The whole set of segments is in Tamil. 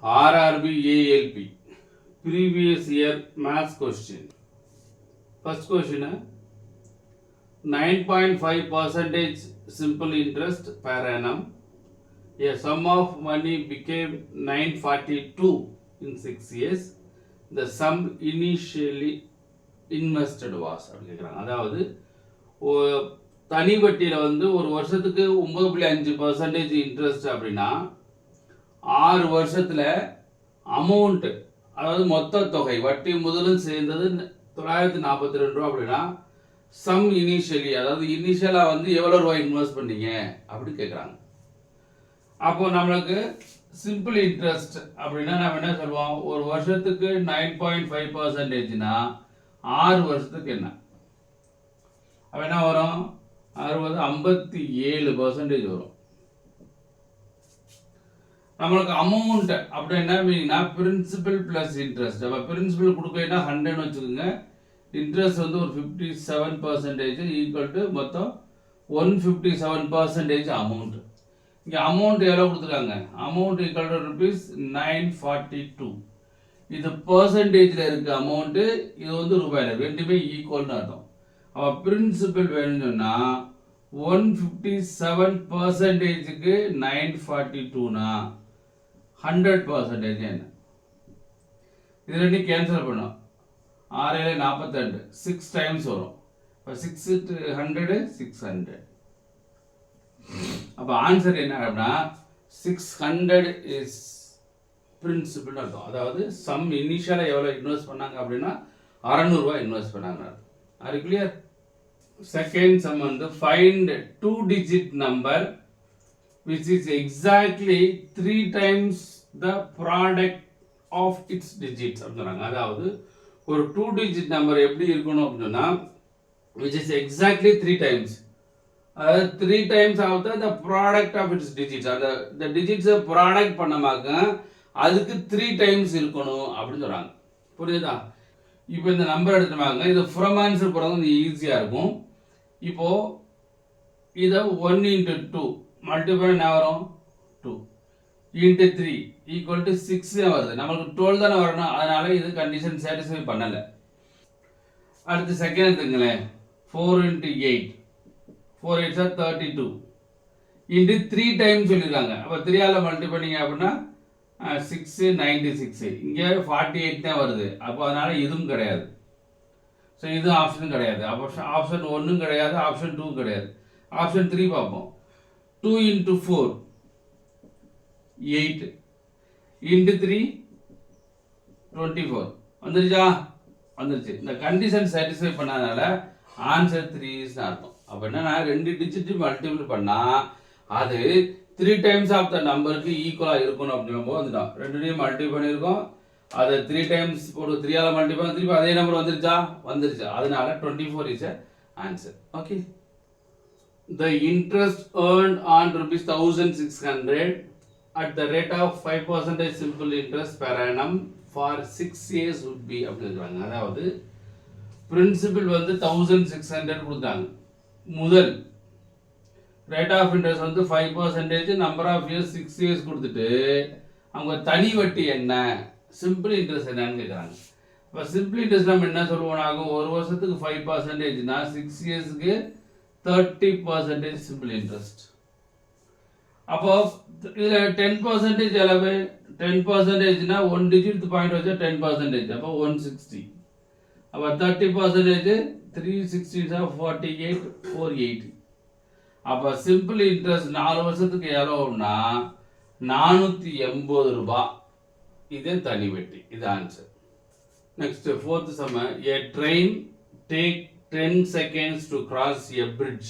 RRB ALP previous year maths question. First question 9.5% simple interest per annum. A sum of money became 942 in 6 years. The sum initially invested was அப்படி கேட்குறாங்க. அதாவது தனி வட்டியில் வந்து ஒரு வருஷத்துக்கு 9.5% இன்ட்ரெஸ்ட் அப்படின்னா 6 வருஷத்தில் அமௌண்ட்டு, அதாவது மொத்த தொகை வட்டி முதலும் சேர்ந்தது 942 ரூபா அப்படின்னா சம் இனிஷியலி, அதாவது இனிஷியலாக வந்து எவ்வளோ ரூபாய் இன்வெஸ்ட் பண்ணீங்க அப்படின்னு கேட்குறாங்க. அப்போ நம்மளுக்கு சிம்பிள் இன்ட்ரெஸ்ட் அப்படின்னா நம்ம என்ன சொல்லுவோம், ஒரு வருஷத்துக்கு 9.5%னா 6 வருஷத்துக்கு என்ன அப்போ என்ன வரும், 57% வரும். நம்மளுக்கு அமௌண்ட் அப்படின்னா மீனிங்னா பிரின்சிபல் பிளஸ் இன்ட்ரெஸ்ட். அப்போ பிரின்சிபல் கொடுக்கலைன்னா 100 வச்சுக்கோங்க, இன்ட்ரெஸ்ட் வந்து ஒரு 57% ஈக்குவல் டு மொத்தம் 157% அமௌண்ட். இங்கே அமௌண்ட் எவ்வளோ கொடுத்துருக்காங்க, அமௌண்ட் ஈக்குவல் டு ₹942. இது பர்சன்டேஜில் இருக்க அமௌண்ட்டு, இது வந்து ரூபாயில், ரெண்டுமே ஈக்குவல்னு அர்த்தம். அப்போ பிரின்சிபல் வேணும்னு சொன்னால் 157%க்கு 942னா 100% என்ன, இது ரெண்டும் கேன்சல் பண்ணோம். 6 42, 6 டைம்ஸ் வரும். இப்போ 6 100 600. அப்போ ஆன்சர் என்ன அப்படின்னா 600 இஸ் பிரின்சிபல் அர்த்தம். அதாவது சம் இனிஷியலாக எவ்வளோ இன்வெஸ்ட் பண்ணாங்க அப்படின்னா 600 ரூபாய் இன்வெஸ்ட் பண்ணாங்க. R clear? செகண்ட் சம் வந்து find 2-digit number which is exactly 3 times the product of its digits அப்படிங்கிறாங்க. அதாவது ஒரு 2-digit நம்பர் எப்படி இருக்கணும் அப்படின்னா which is exactly 3 times, அதாவது 3 times of the product of its digits. அந்த digits ப்ராடக்ட் பண்ணமாக்க அதுக்கு 3 times இருக்கணும் அப்படின்னு சொல்கிறாங்க. புரியுதா? இப்போ இந்த நம்பர் எடுத்துட்டாங்க, இது ஃப்ரம் ஆன்சர் போகிறது வந்து ஈஸியாக இருக்கும். இப்போது இதை 1 × 2 மல்டிப்ளை என்ன வரும், 2 × 3 ஈக்குவல் டு 6 வருது. நம்மளுக்கு 12 தானே வரணும், அதனால இது கண்டிஷன் சாட்டிஸ்ஃபை பண்ணலை. அடுத்து செகண்ட் எடுத்துங்களேன், 4 × 8, 4 8 32 இன்ட்டு 3 டைம்ஸ் சொல்லியிருக்காங்க. அப்போ 3ஆல் மல்டிப்ளை பண்ணிங்க அப்படின்னா 6 96, இங்கே 48 தான் வருது. அப்போ அதனால் இதுவும் கிடையாது. ஸோ இது ஆப்ஷனும் கிடையாது. அப்போ ஆப்ஷன் 1 கிடையாது, ஆப்ஷன் 2 கிடையாது. ஆப்ஷன் 3 பார்ப்போம். 2 × 4 8 × 3 24 வந்துருச்சா? வந்துருச்சு. இந்த கண்டிஷன் சாட்டிஸ்ஃபை பண்ணாதனால ஆன்சர் 3 இஸ்னு அர்த்தம். அப்போ என்னன்னா 2 டிஜிட் மல்டிபிள் பண்ணால் அது 3 times ஆஃப் த நம்பருக்கு ஈக்குவலாக இருக்கணும் அப்படிங்கும்போது வந்துட்டோம். 2 மல்டிபிள் பண்ணியிருக்கோம், அதை 3 times போட்டு 3ஆல் மல்டிபிள் திருப்பி அதே நம்பர் வந்துருச்சா? வந்துருச்சு. அதனால 24 is answer. Okay. The interest earned on ₹1,600 at the rate of 5% simple interest per annum for 6 years would be அப்படிங்கிறாங்க. அதாவது பிரின்சிபல் வந்து 1600 கொடுத்தாங்க. முதல் ரேட் ஆஃப் இன்ட்ரெஸ்ட் வந்து 5%, நம்பர் ஆஃப் இயர்ஸ் 6 இயர்ஸ் கொடுத்துட்டு அவங்க தனி வட்டி என்ன, சிம்பிள் இன்ட்ரெஸ்ட் என்னன்னு கேட்குறாங்க. இப்போ சிம்பிள் இன்ட்ரெஸ்ட் நம்ம என்ன சொல்லுவோம், ஒரு வருஷத்துக்கு 5%னா 6 இயர்ஸுக்கு 30% சிம்பிள் இன்ட்ரெஸ்ட். அப்போ இதில் 10% அளவு 10%னா 1 டிஜிட் பாயிண்ட் வச்சா 10%, அப்போ 160. அப்போ 30% 360 48 480. அப்போ சிம்பிள் இன்ட்ரெஸ்ட் 4 வருஷத்துக்கு எவ்வளோன்னா 480 ரூபாய். இதே தனி வட்டி. இது answer. Next fourth some, a train take 10 seconds to cross a bridge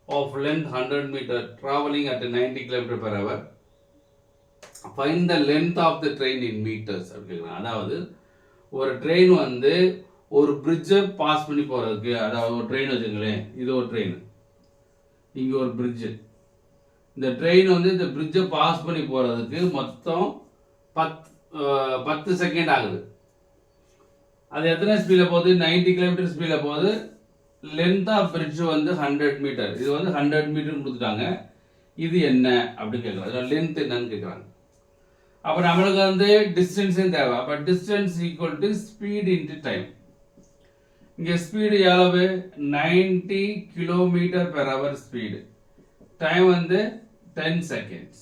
of length 100 meter traveling at 90 km/h. Find the length of the train in meters அப்படிங்கிறாங்க. அதாவது ஒரு ட்ரெயின் வந்து ஒரு பிரிட்ஜை பாஸ் பண்ணி போகிறதுக்கு, அதாவது ஒரு ட்ரெயின் வச்சுங்களேன், இது ஒரு ட்ரெயின், இங்கே ஒரு பிரிட்ஜு. இந்த ட்ரெயின் வந்து இந்த பிரிட்ஜை பாஸ் பண்ணி போகிறதுக்கு மொத்தம் 10 செகண்ட் ஆகுது. அது எத்தனை ஸ்பீடில் போகுது, 90 km ஸ்பீடில் போகுது. லென்த் ஆஃப் பிரிட்ஜ் வந்து 100 மீட்டர். இது வந்து 100 மீட்டர் கொடுத்துட்டாங்க. இது என்ன அப்படின்னு கேட்குறாங்க, லென்த் என்னன்னு கேட்குறாங்க. அப்போ நம்மளுக்கு வந்து டிஸ்டன்ஸும் தேவை. அப்போ distance equal to speed into time. இங்கே ஸ்பீடு எவ்வளவு 90 km/h ஸ்பீடு. டைம் வந்து 10 seconds.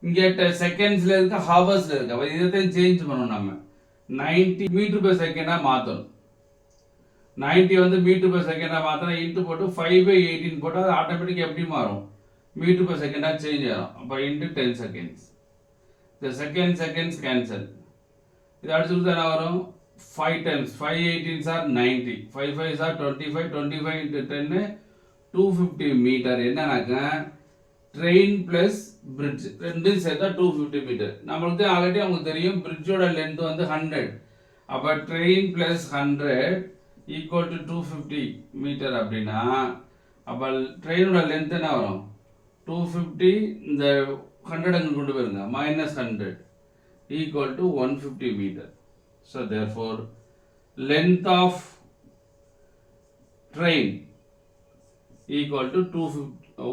இங்கே செகண்ட்ஸில் இருக்கு, ஹவர்ஸில் இருக்கு. அப்போ இதைத்தான் சேஞ்ச் பண்ணணும். நம்ம 90 m/s மாற்றணும். 90 வந்து m/s மாற்றினா இன்ட்டு போட்டு 5/18 போட்டால் அது ஆட்டோமேட்டிக் எப்படி மாறும் m/s சேஞ்ச் ஆகும். அப்போ இன்ட்டு 10 seconds. இந்த செகண்ட்ஸ் கேன்சல். இது அடிச்சு என்ன வரும் 5 times 5 18s are 90, 5 5s are 25, 25 into 10 250 metre. என்னன்னாக்கா ட்ரெயின் பிளஸ் பிரிட்ஜ் ரெண்டும் சேர்த்தா 250 மீட்டர். நம்மளுக்கு ஆல்ரெடி அவங்களுக்கு தெரியும் பிரிட்ஜோட லென்த் வந்து 100. அப்போ train plus 100 equal to 250 metre அப்படின்னா அப்போ ட்ரெயினோட லென்த் என்ன வரும் 250. இந்த 100 அங்கே கொண்டு போயிருங்க -100 equal to 150 metre. So therefore length of train equal to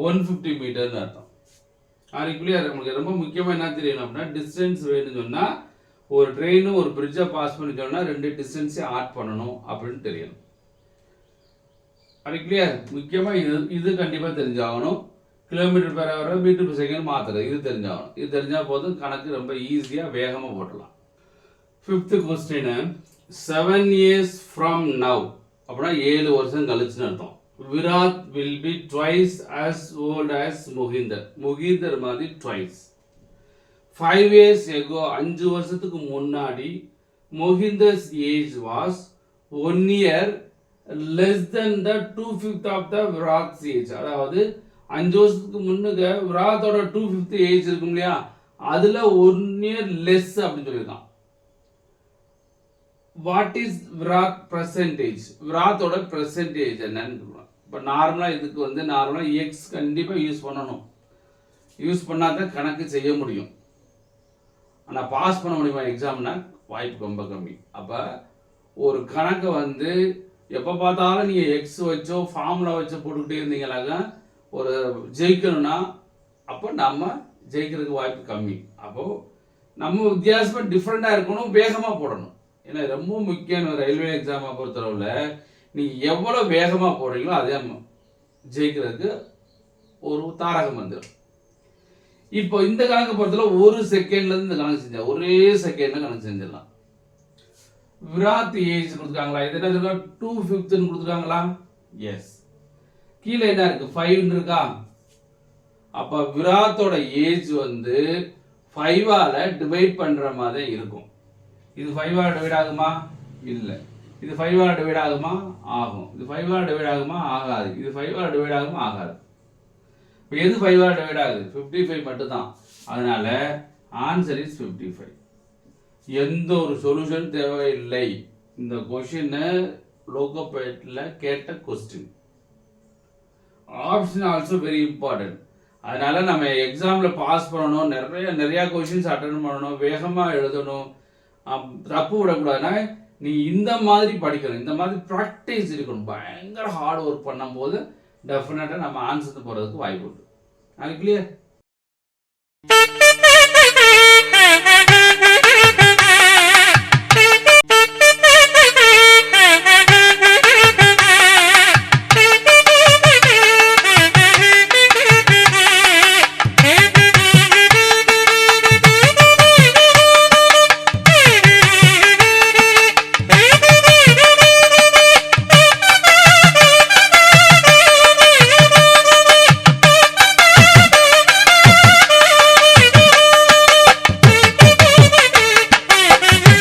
150 meter ன்னு அர்த்தம். அதுக்குள்ளே நமக்கு ரொம்ப முக்கியமாக என்ன தெரியணும் அப்படின்னா டிஸ்டன்ஸ் வேணும்னு சொன்னால் ஒரு ட்ரெயினும் ஒரு பிரிட்ஜை பாஸ் பண்ணி சொன்னால் 2 டிஸ்டன்ஸை ஆட் பண்ணணும் அப்படின்னு தெரியணும். அதுக்குள்ளே முக்கியமாக இது கண்டிப்பாக தெரிஞ்சாகணும். km/h m/s மாற்றுறது இது தெரிஞ்சாகணும். இது தெரிஞ்சால் போதும், கணக்கு ரொம்ப ஈஸியாக வேகமாக போட்டலாம். 5th question 7 years from now அப்படின்னா 7 வருஷம் கழிச்சுன்னு அர்த்தம். Virat will be twice as old as முகிந்தர் மாதிரி twice. 5 years ago 5 வருஷத்துக்கு முன்னாடி Mohinder's age was 1 year less than the 2/5 of the Virat's age. அதாவது 5 வருஷத்துக்கு முன்னுக்கு விராத்தோட 2/5 ஏஜ் இருக்கும் இல்லையா, அதுல 1 year லெஸ் அப்படின்னு சொல்லியிருக்கான். What is Virat percentage? விராத்தோட பர்சன்டேஜ் என்னன்னு. இப்போ நார்மலாக இதுக்கு வந்து நார்மலாக எக்ஸ் கண்டிப்பாக யூஸ் பண்ணணும். யூஸ் பண்ணாதான் கணக்கு செய்ய முடியும். ஆனால் பாஸ் பண்ண முடியுமா எக்ஸாம்னா வாய்ப்பு ரொம்ப கம்மி. அப்போ ஒரு கணக்கை வந்து எப்போ பார்த்தாலும் நீங்கள் எக்ஸ் வச்சோ ஃபார்முலா வச்சோ போட்டுக்கிட்டே இருந்தீங்களாக ஒரு ஜெயிக்கணும்னா அப்போ நம்ம ஜெயிக்கிறதுக்கு வாய்ப்பு கம்மி. அப்போது நம்ம வித்தியாசமாக டிஃப்ரெண்ட்டாக இருக்கணும், வேகமாக போடணும். ஏன்னா ரொம்ப முக்கியம் ரயில்வே எக்ஸாமை பொறுத்தளவில் நீங்கள் எவ்வளோ வேகமாக போடுறீங்களோ அதே ஜெயிக்கிறதுக்கு ஒரு தாரகம் வந்துடும். இப்போ இந்த கணக்கு பொறுத்தளவு 1 செகண்ட்லேருந்து இந்த கணக்கு செஞ்சா ஒரே செகண்டில் கணக்கு செஞ்சிடலாம். விராத் ஏஜ் கொடுத்துருக்காங்களா, இது என்ன சொல்லுங்க 2/5 கொடுத்துருக்காங்களா? எஸ். கீழே என்ன இருக்கு 5 இருக்கா? அப்போ விராத்தோட ஏஜ் வந்து 5ஆல் டிவைட் பண்ணுற மாதிரி இருக்கும். இது 5ஆல் டிவைட் ஆகுமா? இல்லை. இது 5ஆல் டிவைட் ஆகுமா? ஆகும். இது 5ஆல் டிவைட் ஆகுமா? ஆகாது. இது 5ஆல் டிவைட் ஆகுமா? ஆகாது. இப்போ எது 5ஆல் டிவைட் ஆகுது? 55 மட்டும்தான். அதனால ஆன்சர் இஸ் 55. எந்த ஒரு சொல்யூஷன் தேவையில்லை. இந்த கொஸ்டின் லோகோபேட்டில் கேட்ட question. Option also very important. அதனால நம்ம எக்ஸாமில் பாஸ் பண்ணணும், நிறையா கொஸ்டின்ஸ் அட்டன் பண்ணணும், வேகமாக எழுதணும், தப்பு விடக்கூடாதுன்னா நீ இந்த மாதிரி படிக்கணும், இந்த மாதிரி ப்ராக்டிஸ் இருக்கணும். பயங்கர ஹார்ட் ஒர்க் பண்ணும்போது டெஃபினட்டாக நம்ம ஆன்சர் போகிறதுக்கு வாய்ப்பு உண்டு. அது கிளியர்.